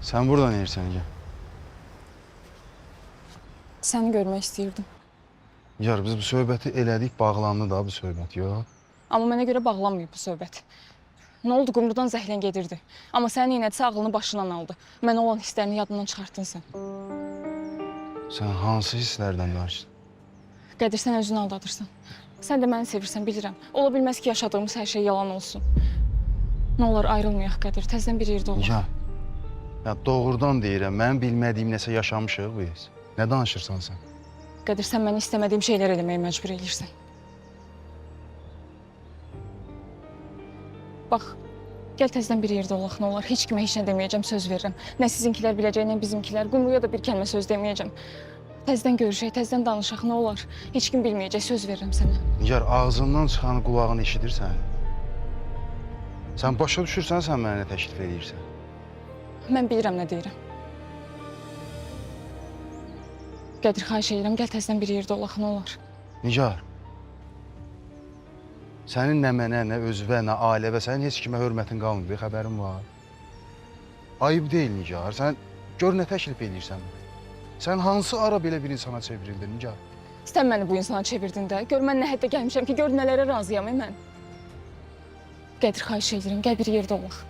Sen burada ne yersen gel. Səni görmək istəyirdim. Yar biz bu söhbəti elədik, bağlandı da bu söhbət, yox? Amma mənə görə bağlanmayıb bu söhbət. Nə oldu, Qumrudan zəhlən gedirdi. Amma sənin iynədisə ağlını başından aldı. Mənə olan hisslərini yadından çıxartdın sən. Sən hansı hisslərdən danışdın? Qədir, sən özünü aldadırsan. Sən də məni sevirsən, bilirəm. Ola bilməz ki, yaşadığımız hər şey yalan olsun. Nə olar ayrılmayaq Qədir, təzədən bir yerdə olaq. Ya doğrudan deyirəm, mənim bilmədiyim nəsə yaşamışıq biz. Nə danışırsan sən? Qədir, sən məni istəmədiyim şeylər eləməyə məcbur eləyirsən. Bax, gəl təzədən bir yerdə olaq, nə olar. Heç kimə heç nə deməyəcəm, söz verirəm. Nə sizinkilər biləcək, nə bizimkilər. Qumruya da bir kəlmə söz deməyəcəm. Təzədən görüşək, təzədən danışaq, nə olar. Heç kim bilməyəcək, söz verirəm sənə. Nigar, ağzından çıxanı qulağın eşidirsən. Sən başa düşürsən, sən mənə təklif edirsən. Mən bilirəm nə deyirəm. Qədir, xahiş edirəm, gəl təzədən bir yerdə olaq, nə olar. Nigar, sənin nə mənə, nə özvə, nə ailəvə, sənin heç kimə hörmətin qalmır, xəbərin var. Ayıb deyil Nigar, sən gör nə təklif edirsən. Sən hansı ara belə bir insana çevrildin Nigar? Sən məni bu insana çevirdin də. Gör mən nə həddə gəlmişəm ki, gör nələrə razıyam mən. Qədir, xahiş edirəm, gəl bir yerdə olaq.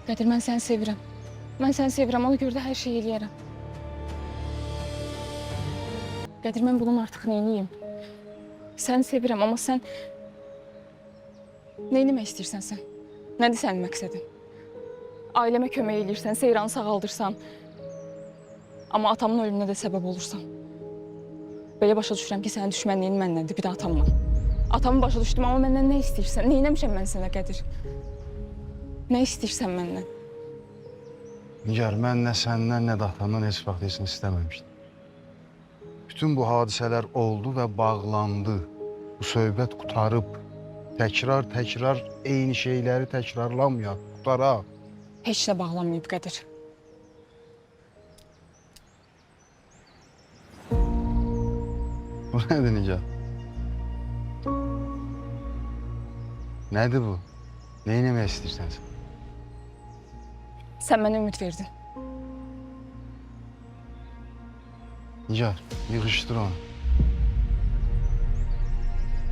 Qədir, mən səni sevirəm. Mən səni sevirəm, ona görə də hər şey eləyərəm. Qədir, mən bunun artıq neyniyim? Səni sevirəm, amma sən... Nə eləmək istəyirsən sən? Nədir sənin məqsədin? Ailəmə kömək eləyirsən, Seyranı sağaldırsan. Amma atamın ölümünə də səbəb olursan. Belə başa düşürəm ki, sənin düşmənliyin məndəndir, bir də atamla. Atamı başa düşdüm, amma məndən nə istəyirsən? Nə eləmişəm mən sənə, Qədir? Nə istəyirsən məndən? Nigar, mən nə səndən, nə də atamdan heç vaxt heç nə istəməmişdim. Bütün bu hadisələr oldu və bağlandı. Bu söhbət qutarıb. Təkrar eyni şeyləri təkrarlamayaq, qutaraq. Heç nə bağlanmayıb, Qədir. Bu nədir Nigar? Nədir bu? Nə eləmək istəyirsən sən? Sən mənə ümid verdin. Nigar, yığışdır onu.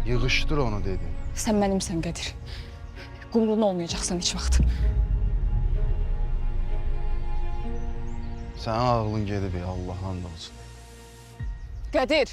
Yığışdır onu dedim. Sən mənimsən, Qədir. Qumrun olmayacaqsan heç vaxt. Sənin ağlın gedib, Allah and olsun. Qədir!